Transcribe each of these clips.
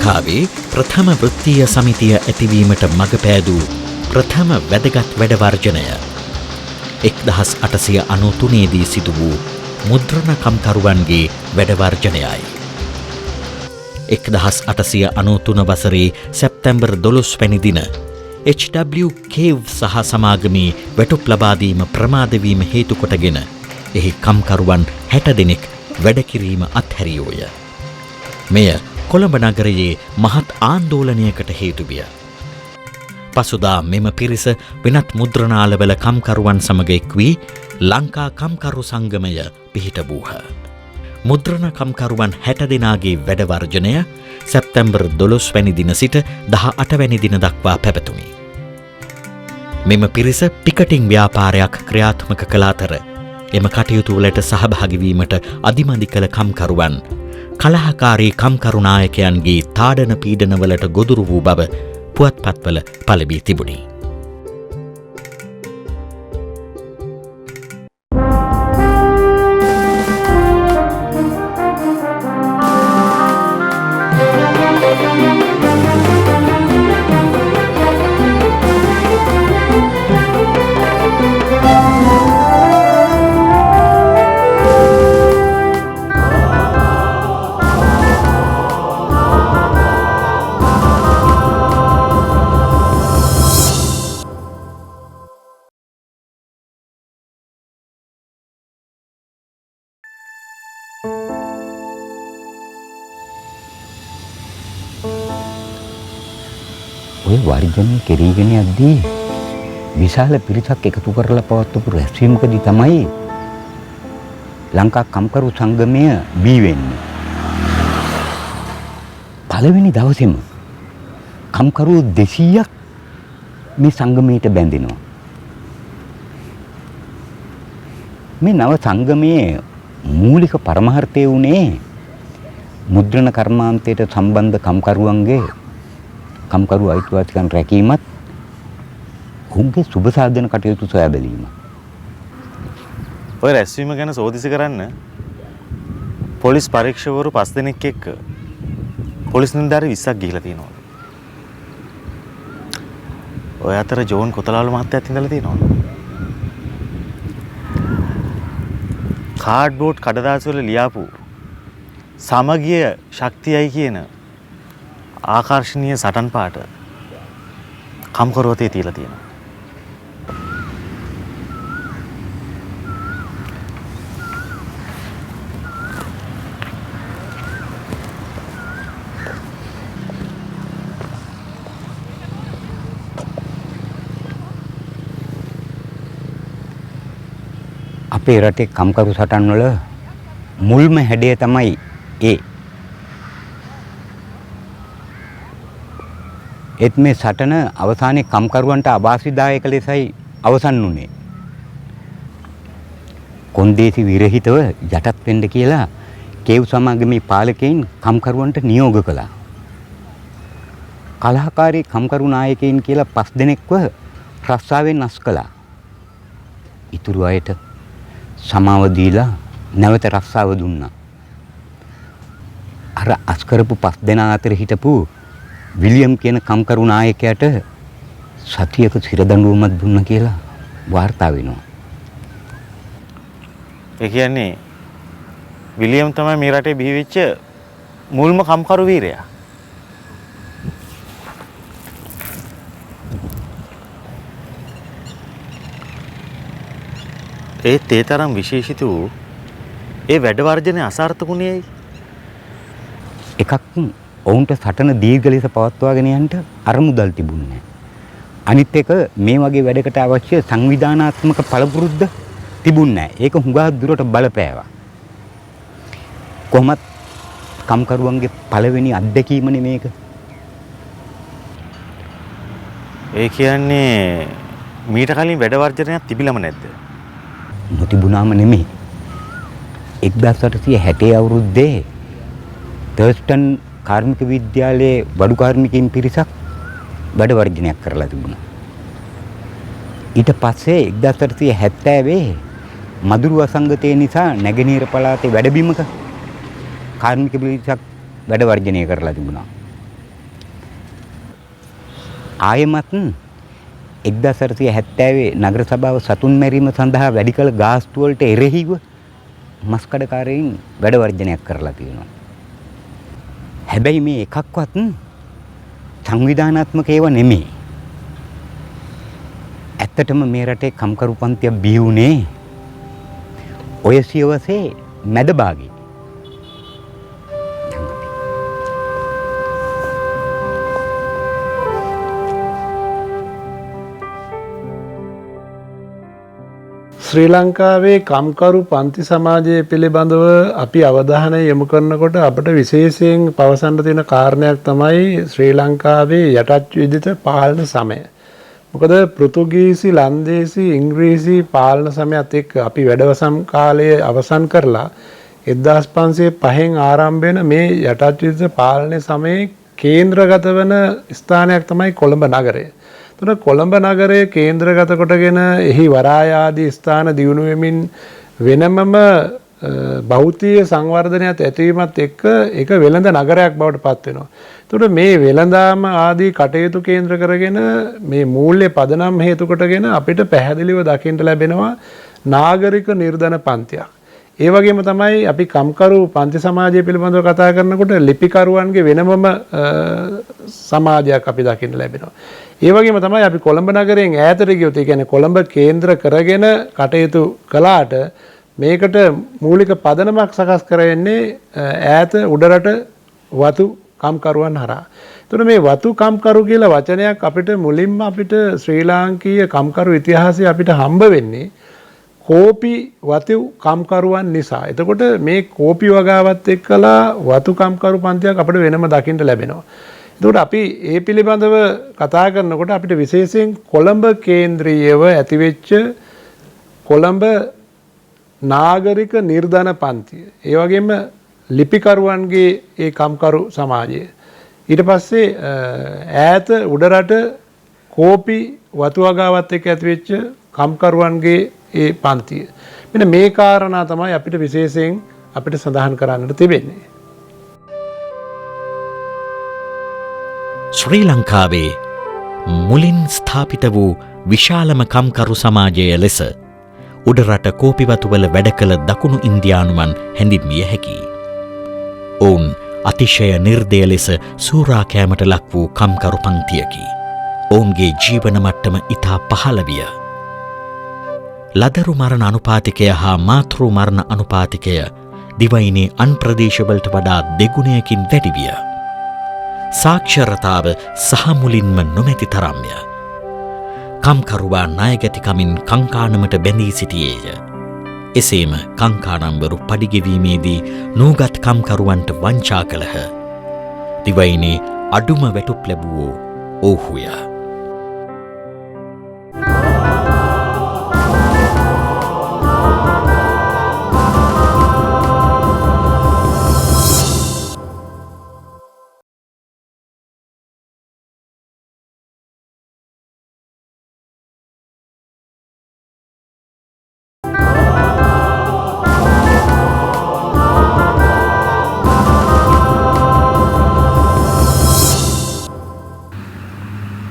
ලංකාවේ ප්‍රථම වෘත්තීය සමිතිය ඇතිවීමට මඟ පෑදූ ප්‍රථම වැදගත් වැඩවර්ජනය 1893 දී සිදු වූ මුද්‍රණ කම්කරුවන්ගේ වැඩවර්ජනයයි. 1893 වසරේ සැප්තැම්බර් 12 වැනි දින H.W. කේව් සහ සමාගමේ වැටුප් ලබා දීම ප්‍රමාද වීම හේතු කොටගෙන එහි කම්කරුවන් 60 දෙනෙක් වැඩ කිරීම අත්හැරියෝය. මෙය කොළඹ නගරයේ මහත් ආන්දෝලනයකට හේතු විය. පසුදා මෙම පිරිස වෙනත් මුද්‍රණාලවල කම්කරුවන් සමග එක් වී ලංකා කම්කරු සංගමය පිහිට වූහ. මුද්‍රණ කම්කරුවන් 60 දෙනාගේ වැඩවර්ජනය සැප්තැම්බර් 12 වැනි දින සිට 18 වැනි දින දක්වා පැවතුණි. මෙම පිරිස ටිකටින් ව්‍යාපාරයක් ක්‍රියාත්මක කළ අතර එම කටයුතු වලට සහභාගී වීමට අදිමදි කළ කම්කරුවන් කලහකාරී කම්කරු නායකයන්ගේ තාඩන පීඩනවලට ගොදුරු වූ බව පුවත්පත්වල පළබී තිබුණි. ඔය වර්ජනය කෙරීගෙන යද්දී විශාල පිරිසක් එකතු කරලා පවත්වපු රැස්වීමකදී තමයි ලංකා කම්කරු සංගමය බී වෙන්නේ. පළවෙනි දවසේම කම්කරු 200ක් මේ සංගමයට බැඳෙනවා. මේ නව සංගමයේ මූලික පරමාර්ථය උනේ මුද්‍රණ කර්මාන්තයට සම්බන්ධ කම්කරුවන්ගේ කම්කරු අයිතිවාසිකම් රැකීමත් ඔවුන්ගේ සුබ සාධන කටයුතු සොයා බැලීම. ඔය රැස්වීම ගැන සෝදිසි කරන්න පොලිස් පරීක්ෂකවරු 5 දෙනෙක් එක්ක පොලිස් නිලධාරි 20ක් ගිහිලා තියෙනවා. ඔය අතර ජෝන් කොතලාවල මහත්තයාත් ඉඳලා තියෙනවා. කාඩ්බෝඩ් කඩදාසි වල ලියාපු සමගිය ශක්තියයි කියන ආකර්ශනීය සටන් පාට කම්කරුවතේ තියලා තියෙනවා. අපේ රටේ කම්කරු සටන් වල මුල්ම හැඩය තමයි ඒත් මේ සටන අවසානයේ කම්කරුවන්ට අවාසිදායක ලෙසයි අවසන් වුණේ. කොන්දේසි විරහිතව යටත් වෙන්න කියලා කේව් සමාගමේ පාලකයන් කම්කරුවන්ට නියෝග කළා. කලහකාරී කම්කරු නායකයන් කියලා 5 දෙනෙක්ව රස්සාවෙන් අස් කළා. ඉතුරු අයට සමාව දීලා නැවත රස්සාව දුන්නා. අර අස් කරපු 5 දෙනා අතර හිටපු විලියම් කියන කම්කරු නායකයාට සතියක සිරදඬුවමක් දුන්නා කියලා වාර්තා වෙනවා. ඒ කියන්නේ විලියම් තමයි මේ රටේ බිහි වෙච්ච මුල්ම කම්කරු වීරයා. ඒත් ඒ තරම් විශේෂිත වූ ඒ වැඩ වර්ජනයේ අසාර්ථකුණේයි. එකක් ඔවුන්ට සටන දීර්ඝ ලෙස පවත්වාගෙන යන්න අරමුදල් තිබුණේ නැහැ. අනිත් එක මේ වගේ වැඩකට අවශ්‍ය සංවිධානාත්මක පළපුරුද්ද තිබුණේ නැහැ. ඒක හුඟා දුරට බලපෑවා. කොහොමත් කම්කරුවන්ගේ පළවෙනි අත්දැකීමනේ මේක. ඒ කියන්නේ මීට කලින් වැඩ වර්ජනයක් තිබිලම නැද්ද? නොතිබුණාම නෙමෙයි. 1860 අවුරුද්දේ තර්ස්ටන් කාර්මික විද්‍යාලයේ බඩු කාර්මිකයින් පිරිසක් වැඩ වර්ජනයක් කරලා තිබුණා. ඊට පස්සේ 1870 මදුරු අසංගතය නිසා නැගෙනහිර පළාතේ වැඩබිමක කාර්මික පිරිසක් වැඩ වර්ජනය කරලා තිබුණා. ආයෙමත් 1970 නගර සභාව සතුන් මැරීම සඳහා වැඩි කළ ගාස්තු වලට එරෙහිව මස්කඩකාරයින් වැඩ වර්ජනයක් කරලා තියෙනවා. හැබැයි මේ එකක්වත් සංවිධානාත්මක ඒවා නෙමෙයි. ඇත්තටම මේ රටේ කම්කරු පන්තිය බිහි වුණේ ඔය සියවසේ මැද භාගයේ. ශ්‍රී ලංකාවේ කම්කරු පන්ති සමාජය පිළිබඳව අපි අවධානය යොමු කරනකොට අපට විශේෂයෙන් පවසන්න තියෙන කාරණයක් තමයි ශ්‍රී ලංකාවේ යටත් විදිත පාලන සමය. මොකද පෘතුගීසි, ලන්දේසි, ඉංග්‍රීසි පාලන සමයත් එක්ක අපි වැඩවසම් කාලය අවසන් කරලා 1505න් ආරම්භ වෙන මේ යටත් විදිත පාලන සමයේ කේන්ද්‍රගත වන ස්ථානයක් තමයි කොළඹ නගරය. එතන කොළඹ නගරය කේන්ද්‍රගත කොටගෙන එහි වරාය ආදී ස්ථාන දියුණු වෙමින් වෙනමම භෞතික සංවර්ධනයත් ඇතිවීමත් එක්ක ඒක වෙළඳ නගරයක් බවට පත් වෙනවා. එතකොට මේ වෙළඳාම ආදී කටයුතු කේන්ද්‍ර කරගෙන මේ මූල්‍ය පදනම් හේතු කොටගෙන අපිට පැහැදිලිව දකින්න ලැබෙනවා නාගරික නිර්ධන පන්තියක්. ඒ වගේම තමයි අපි කම්කරු පන්ති සමාජය පිළිබඳව කතා කරනකොට ලිපිකරුවන්ගේ වෙනමම සමාජයක් අපි දකින්න ලැබෙනවා. ඒ වගේම තමයි අපි කොළඹ නගරයෙන් ඈතට ගියොත්, ඒ කියන්නේ කොළඹ කේන්ද්‍ර කරගෙන කටයුතු කළාට මේකට මූලික පදනමක් සකස් කරන්නේ ඈත උඩරට වතු කම්කරුවන් හරහා. එතකොට මේ වතු කම්කරු කියලා වචනයක් අපිට මුලින්ම අපිට ශ්‍රී ලාංකීය කම්කරු ඉතිහාසයේ අපිට හම්බ වෙන්නේ කෝපි වතු කම්කරුවන් නිසා. එතකොට මේ කෝපි වගාවත් එක්කලා වතු කම්කරු පන්තියක් අපිට වෙනම දකින්න ලැබෙනවා. එතකොට අපි ඒ පිළිබඳව කතා කරනකොට අපිට විශේෂයෙන් කොළඹ කේන්ද්‍රීයව ඇතිවෙච්ච කොළඹ නාගරික නිර්ධන පන්තිය, ඒ වගේම ලිපිකරුවන්ගේ ඒ කම්කරු සමාජය, ඊට පස්සේ ඈත උඩරට කෝපි වතු වගාවත් එක්ක ඇතිවෙච්ච කම්කරුවන්ගේ ඒ පන්තිය. මෙන්න මේ කාරණා තමයි අපිට විශේෂයෙන් අපිට සඳහන් කරන්නට තිබෙන්නේ. ශ්‍රී ලංකාවේ මුලින් ස්ථාපිත වූ විශාලම කම්කරු සමාජය ලෙස උඩරට කෝපිවතුවල වැඩ කළ දකුණු ඉන්දියානුවන් හැඳින්විය හැකියි. ඔවුන් අතිශය නිර්දය ලෙස සූරාකෑමට ලක් වූ කම්කරු පංතියකි. ඔවුන්ගේ ජීවන මට්ටම ඉතා පහළ විය. ලදරු මරණ අනුපාතිකය හා මාතෘ මරණ අනුපාතිකය දිවයිනේ අන් ප්‍රදේශවලට වඩා දෙගුණයකින් වැඩි විය. සාක්ෂරතාව සහ මුලින්ම නොමැති තරම්ය. කම්කරුවා ණයගැතිකමින් කංකානමට බැඳී සිටියේය. එසේම කංකානම්වරු පඩිගෙවීමේදී නූගත් කම්කරුවන්ට වංචා කළහ. දිවයිනේ අඩුම වැටුප් ලැබුවෝ ඔවුහුය.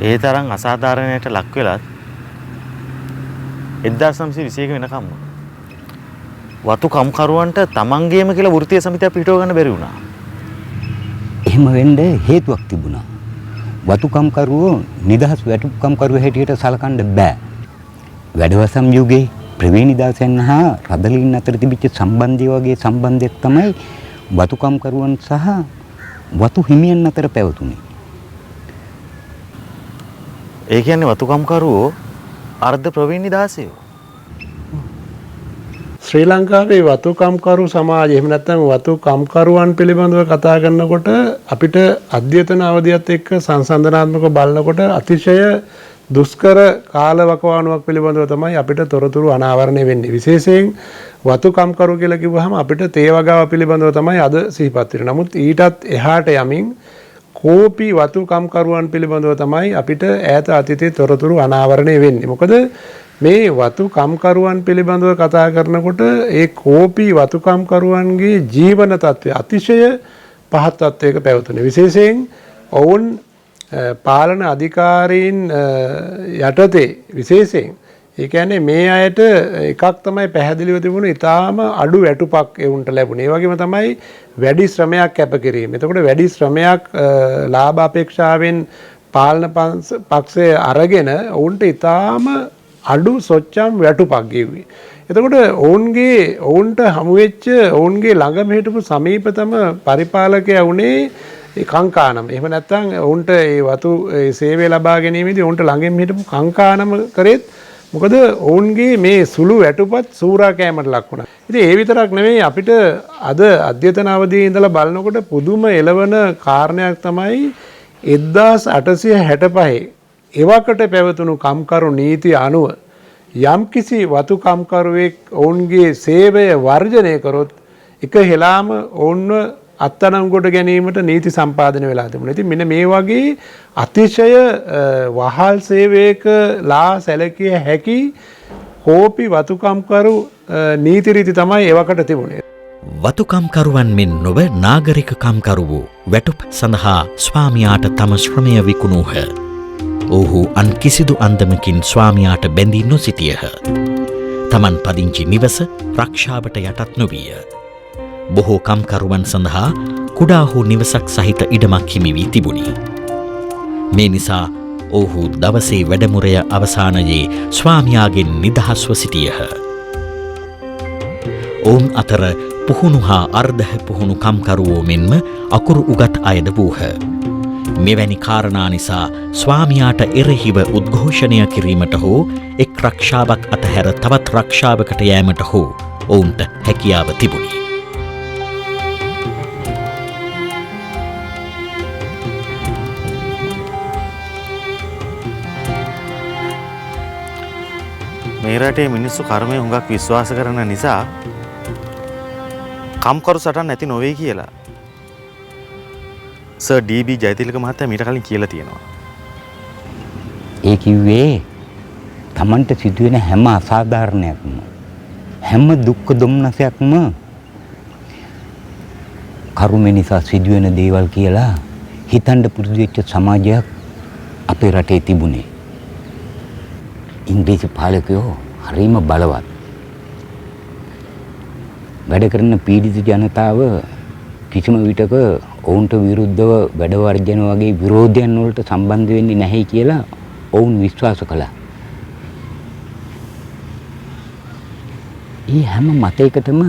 ඒ තරම් අසාධාරණයට ලක් වෙලත් 1921 වෙනකම් වතු කම්කරුවන්ට තමන්ගේම කියලා වෘත්තීය සමිතියක් පිටව ගන්න බැරි වුණා. එහෙම වෙන්න හේතුවක් තිබුණා. වතු කම්කරුවෝ නිදහස් වැටුප් කම්කරුවෝ හැටියට සලකන්න බෑ. වැඩවසම් යුගයේ ප්‍රවීණිදාසයන් හා රදලින් අතර තිබිච්ච සම්බන්ධය වගේ සම්බන්ධයක් තමයි වතු කම්කරුවන් සහ වතු හිමියන් අතර පැවතුනේ. ඒ කියන්නේ වතු කම්කරුවෝ අර්ධ ප්‍රවීණිදාසයෝ. ශ්‍රී ලංකාවේ වතු කම්කරු සමාජය, එහෙම නැත්නම් වතු කම්කරුවන් පිළිබඳව කතා කරනකොට අපිට අධ්‍යයන අවධියත් එක්ක සංසන්දනාත්මකව බලනකොට අතිශය දුෂ්කර කාලවකවානුවක් පිළිබඳව තමයි අපිට තොරතුරු අනාවරණය වෙන්නේ. විශේෂයෙන් වතු කම්කරු කියලා කිව්වහම අපිට තේ වගාව පිළිබඳව තමයි අද සිහිපත් වෙන්නේ. නමුත් ඊටත් එහාට යමින් කෝපි වතු කම්කරුවන් පිළිබඳව තමයි අපිට ඈත අතීතයේ තොරතුරු අනාවරණය වෙන්නේ. මොකද මේ වතු කම්කරුවන් පිළිබඳව කතා කරනකොට ඒ කෝපි වතු කම්කරුවන්ගේ ජීවන තත්ත්වය අතිශය පහත් තත්ත්වයක පැවතුනේ. විශේෂයෙන් ඔවුන් පාලන අධිකාරීන් යටතේ විශේෂයෙන් ඒ කියන්නේ මේ අයට එකක් තමයි පැහැදිලිව තිබුණේ ඊටාම අඩු වැටුපක් එවුන්ට ලැබුණේ. ඒ වගේම තමයි වැඩි ශ්‍රමයක් කැප කිරීම. එතකොට වැඩි ශ්‍රමයක් ලාභ අපේක්ෂාවෙන් පාලන පක්ෂය අරගෙන ඔවුන්ට ඊටාම අඩු සොච්චම් වැටුපක් ගෙව්වේ. එතකොට ඔවුන්ට හමුවෙච්ච ඔවුන්ගේ ළඟම හිටපු සමීපතම පරිපාලකයා වුණේ කංකානම. එහෙම නැත්නම් ඔවුන්ට ඒ වතු සේවය ලබා ගැනීමේදී ඔවුන්ට ළඟින් හිටපු කංකානම කරේත් මොකද ඔවුන්ගේ මේ සුළු වැටුපත් සූරා කෑමට ලක් වුණා. ඉතින් ඒ විතරක් නෙවෙයි අපිට අද අධ්‍යතන අවධියේ ඉඳලා බලනකොට පුදුම එළවන කාරණයක් තමයි 1865 එවකට පැවතුණු කම්කරු නීතිය අනුව යම්කිසි වතු කම්කරුවෙක් ඔවුන්ගේ සේවය වර්ජනය කරොත් එක හෙලාම ඔවුන්ව අත්අඩංගුවට ගැනීමට නීති සම්පාදනය වෙලා තිබුණා. ඉතින් මෙන්න මේ වගේ අතිශය වහල් සේවයක ලා සැලකිය හැකි කෝපි වතුකම්කරු නීති රීති තමයි එවකට තිබුණේ. වතුකම්කරුවන් මෙන් නොව නාගරික කම්කරුවෝ වැටුප් සඳහා ස්වාමියාට තම ශ්‍රමය විකුණූහ. ඔහු අන් කිසිදු අන්දමකින් ස්වාමියාට බැඳී නොසිටියහ. තමන් පදිංචි නිවස රක්ෂාවට යටත් නොවිය. බොහෝ කම්කරුවන් සඳහා කුඩා හෝ නිවසක් සහිත ඉඩමක් හිමි වී තිබුණි. මේ නිසා ඔහු දවසේ වැඩමුරය අවසානයේ ස්වාමියාගෙන් නිදහස්ව සිටියහ. ඔවුන් අතර පුහුණු හා අර්ධ පුහුණු කම්කරුවෝ මෙන්ම අකුරු උගත් අයද වූහ. මෙවැනි කාරණා නිසා ස්වාමියාට එරෙහිව උද්ඝෝෂණය කිරීමට හෝ එක් රක්ෂාවක් අතහැර තවත් රක්ෂාවකට යෑමට හෝ ඔවුන්ට හැකියාව තිබුණි. මේ රටේ මිනිස්සු කර්මය හුඟක් විශ්වාස කරන නිසා කම්කරු සටන් නැති නොවේ කියලා සර් ඩී.බී. ජයතිලක මහත්තයා මීට කලින් කියලා තියෙනවා. ඒ කිව්වේ Tamanට සිදුවෙන හැම අසාධාරණයක්ම හැම දුක්ඛ දුම්නසයක්ම කර්මය නිසා සිදුවෙන දේවල් කියලා හිතන්න පුරුදු වෙච්ච සමාජයක් අපේ රටේ තිබුණේ. ඉංග්‍රීසි පාලකයෝ හරිම බලවත්. වැඩ කරන පීඩිත ජනතාව කිසිම විටක ඔවුන්ට විරුද්ධව වැඩ වර්ජන වගේ විරෝධයන් වලට සම්බන්ධ වෙන්නේ නැහැ කියලා ඔවුන් විශ්වාස කළා. ඒ හැම මතයකටම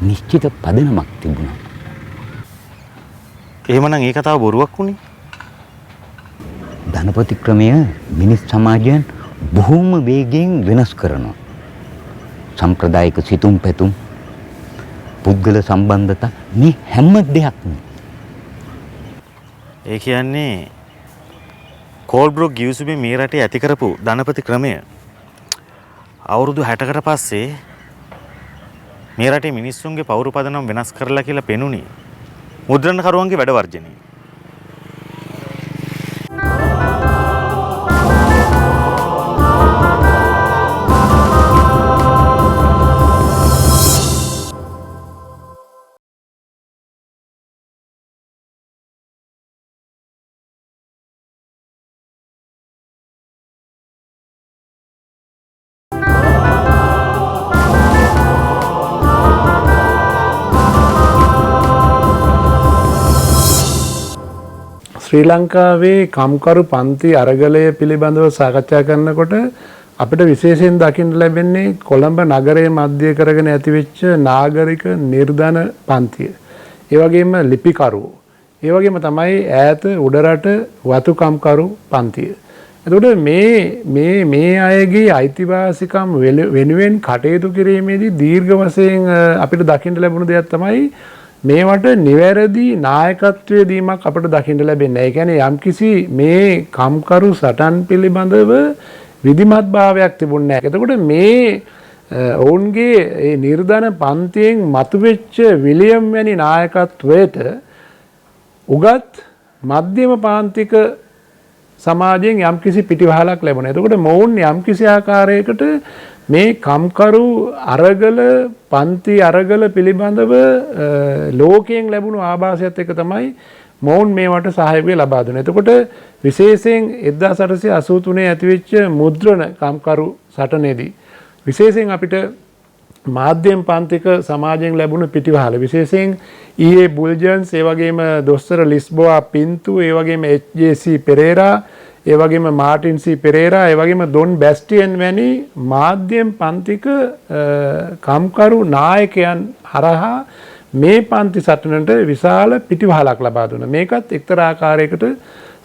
නිශ්චිත පදනමක් තිබුණා. එහෙමනම් ඒ කතාව බොරුවක් වුණේ. ධනපති ක්‍රමය මිනිස් සමාජයන් බොහෝම වේගයෙන් වෙනස් කරනවා. සම්ප්‍රදායික සිතුම් පැතුම් පුද්ගල සම්බන්ධතා මේ හැම දෙයක්ම. ඒ කියන්නේ කෝල්බ්‍රොක් ගිවිසුමේ මේ රටේ ඇති කරපු ධනපති ක්‍රමය අවුරුදු 60කට පස්සේ මේ රටේ මිනිස්සුන්ගේ පෞරු පදනම් වෙනස් කරලා කියලා පෙනුනේ මුද්‍රණකරුවන්ගේ වැඩ වර්ජනය. ශ්‍රී ලංකාවේ කම්කරු පන්ති අරගලය පිළිබඳව සාකච්ඡා කරනකොට අපිට විශේෂයෙන් දකින්න ලැබෙන්නේ කොළඹ නගරයේ මැදිය කරගෙන ඇතිවෙච්ච නාගරික නිර්ධන පන්තිය. ඒ වගේම ලිපිකරුවෝ. ඒ වගේම තමයි ඈත උඩරට වතු කම්කරු පන්තිය. එතකොට මේ අයගේ අයිතිවාසිකම් වෙනුවෙන් කටයුතු කිරීමේදී දීර්ඝ වශයෙන් අපිට දකින්න ලැබුණු දෙයක් තමයි මේවට නිවැරදි නායකත්වයේ දීමක් අපිට දකින්න ලැබෙන්නේ. ඒ කියන්නේ යම්කිසි මේ කම්කරු සටන් පිළිබඳව විධිමත් භාවයක් තිබුණේ නැහැ. එතකොට මේ ඔවුන්ගේ ඒ නිර්ධන පන්තියෙන් මතුවෙච්ච විලියම් වැනි නායකත්වයට උගත් මධ්‍යම පාන්තික සමාජයෙන් යම්කිසි පිටිවහලක් ලැබුණා. එතකොට මොවුන් යම්කිසි ආකාරයකට මේ කම්කරු අරගල පන්ති අරගල පිළිබඳව ලෝකයෙන් ලැබුණු ආభాසයත් එක්ක තමයි මොවුන් මේවට සහයෝගය ලබා දුන්නා. එතකොට විශේෂයෙන් 1883 ඇතිවෙච්ච මුද්‍රණ කම්කරු සටනේදී විශේෂයෙන් අපිට මාධ්‍යම පන්තික සමාජයෙන් ලැබුණ පිටිවහල විශේෂයෙන් ඊ.ඒ. බුල්ජන්ස්, ඒ වගේම දොස්තර ලිස්බෝවා පින්තු, ඒ වගේම එච්.ජේ.සී. පෙරේරා, ඒ වගේම මාටින් සී පෙරේරා, ඒ වගේම ඩොන් බැස්ටියන් වැනි මාධ්‍යම පන්තික කම්කරු නායකයන් හරහා මේ පන්ති සටනට විශාල පිටිවහලක් ලබා දුන්නා. මේකත් එක්තරා ආකාරයකට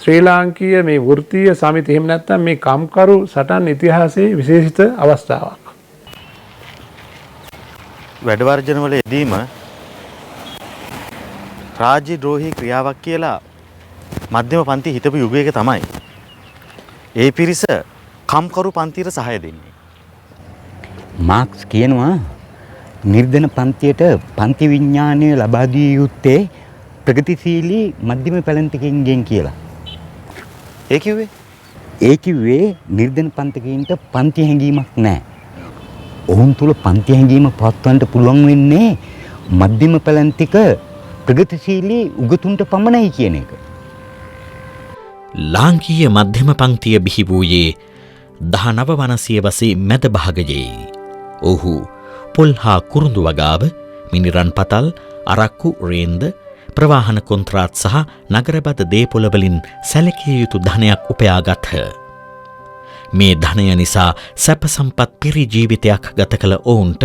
ශ්‍රී ලාංකීය මේ වෘත්තීය සමිති එහෙම නැත්නම් මේ කම්කරු සටන් ඉතිහාසයේ විශේෂිත අවස්ථාවක්. වැඩවර්ජනවල යෙදීම රාජ්‍ය ද්‍රෝහී ක්‍රියාවක් කියලා මධ්‍යම පන්ති හිතපු යුගයක තමයි ඒ පිරිස කම්කරු පන්තියට සහාය දෙන්නේ. මාක්ස් කියනවා නිර්ධන පන්තියට පන්ති විඥානය ලබා දිය යුත්තේ ප්‍රගතිශීලී මධ්‍යම පැලැන්තිකින්ගෙන් කියලා. ඒ කිව්වේ නිර්ධන පන්තිකින්ට පන්ති හැඟීමක් නැහැ. ඔවුන් තුල පන්ති හැඟීම පවත්වන්න පුළුවන් වෙන්නේ මධ්‍යම පැලැන්තික ප්‍රගතිශීලී උගතුන්ට පමණයි කියන එක. ලාංකීය මධ්‍යම පංක්තිය බිහි වූයේ 19 වන සියවසේ මැද භාගයේ. ඔහු පොල් හා කුරුඳු වගාව, මිනිරන් පතල්, අරක්කු රේන්ද, ප්‍රවාහන කොන්ත්‍රාත් සහ නගරබද දේපොළවලින් සැලකිය යුතු ධනයක් උපයාගත්හ. මේ ධනය නිසා සැප සම්පත් පිරි ජීවිතයක් ගත කළ ඔවුන්ට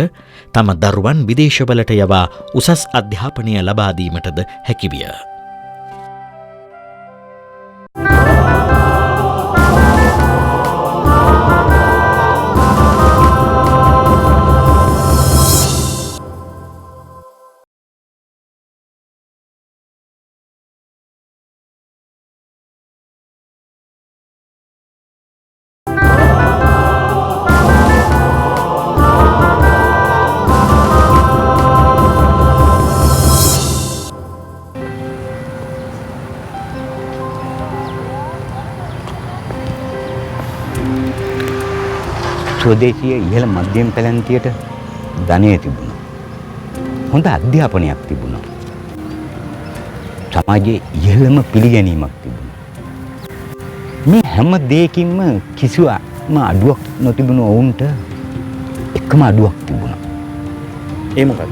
තම දරුවන් විදේශවලට යවා උසස් අධ්‍යාපනය ලබා දීමටද හැකිවිය. ස්වදේශීය ඉහළ මධ්‍යම පැලැන්තියට ධනය තිබුණා. හොඳ අධ්‍යාපනයක් තිබුණා. සමාජයේ ඉහළම පිළිගැනීමක් තිබුණා. මේ හැම දෙයකින්ම කිසිවක්ම අඩුවක් නොතිබුණු ඔවුන්ට එකම අඩුවක් තිබුණා. ඒ මොකක්ද?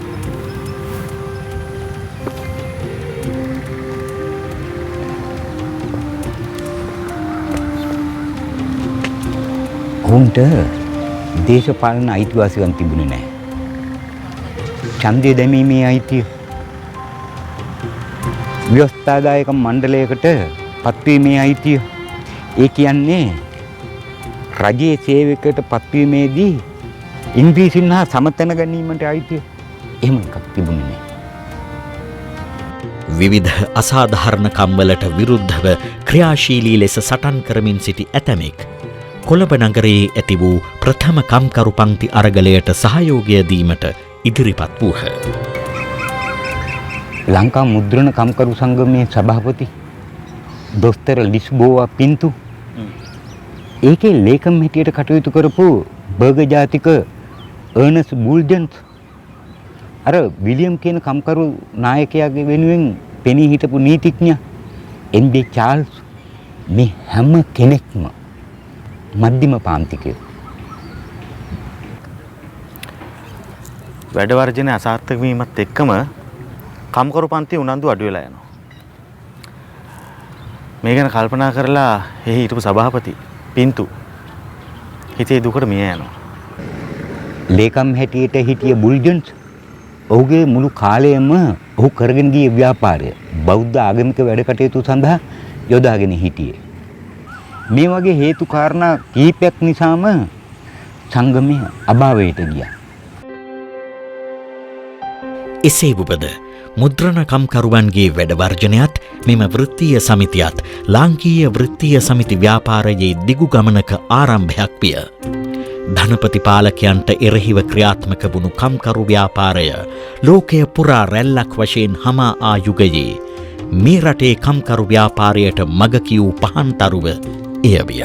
ඔවුන්ට දේශපාලන අයිතිවාසිකම් තිබුණේ නැහැ. ඡන්දය දැමීමේ අයිතිය, ව්‍යවස්ථාදායක මණ්ඩලයකට පත්වීමේ අයිතිය, ඒ කියන්නේ රජයේ සේවකයට පත්වීමේදී ඉන්ද්‍රීසින් හා සමතන ගැනීමට අයිතිය. එහෙම එකක් තිබුණේ නැහැ. විවිධ අසාධාරණකම්වලට විරුද්ධව ක්‍රියාශීලී ලෙස සටන් කරමින් සිටි ඇතැමෙක් කොළඹ නගරයේ ඇති වූ ප්‍රථම කම්කරු පංක්ති අරගලයට සහයෝගය දීමට ඉදිරිපත් වූහ. ලංකා මුද්‍රණ කම්කරු සංගමේ සභාපති දොස්තර ලිස්බෝවා පින්තු ඒකේ ලේකම් හැටියට කටයුතු කරපු බර්ග ජාතික අර්නස් බුල්ජන්ස් අර විලියම් කියන කම්කරු නායකයාගේ වෙනුවෙන් පෙනී හිටපු නීතිඥයා එන්.ඩේ චාල්ස් මේ හැම කෙනෙක්ම මධ්‍යම පාන්තිකයෝ. වැඩ වර්ජනය අසාර්ථක වීමත් එක්කම කම්කරු පන්ති උනන්දු අඩු වෙලා යනවා. මේ ගැන කල්පනා කරලා එහි හිටපු සභාපති පින්තු හිතේ දුකට මිය යනවා. ලේකම් හැටියට හිටිය බුල්ජන්ස් ඔහුගේ මුළු කාලයම ඔහු කරගෙන ගිය ව්‍යාපාරය බෞද්ධ ආගමික වැඩ කටයුතු සඳහා යොදාගෙන හිටියේ. මේ වගේ හේතු කාරණා කීපයක් නිසාම සංගමය අභාවයට ගියා. එසේ වුවද මුද්‍රණ කම්කරුවන්ගේ වැඩවර්ජනයත් මෙම වෘත්තීය සමිතියත් ලාංකීය වෘත්තීය සමිති ව්‍යාපාරයේ දිගු ගමනක ආරම්භයක් විය. ධනපති පාලකයන්ට එරෙහිව ක්‍රියාත්මක වුණු කම්කරු ව්‍යාපාරය ලෝකය පුරා රැල්ලක් වශයෙන් හමා ආ යුගයේ මේ රටේ කම්කරු ව්‍යාපාරයට මග කියූ පහන්තරුව එය විය.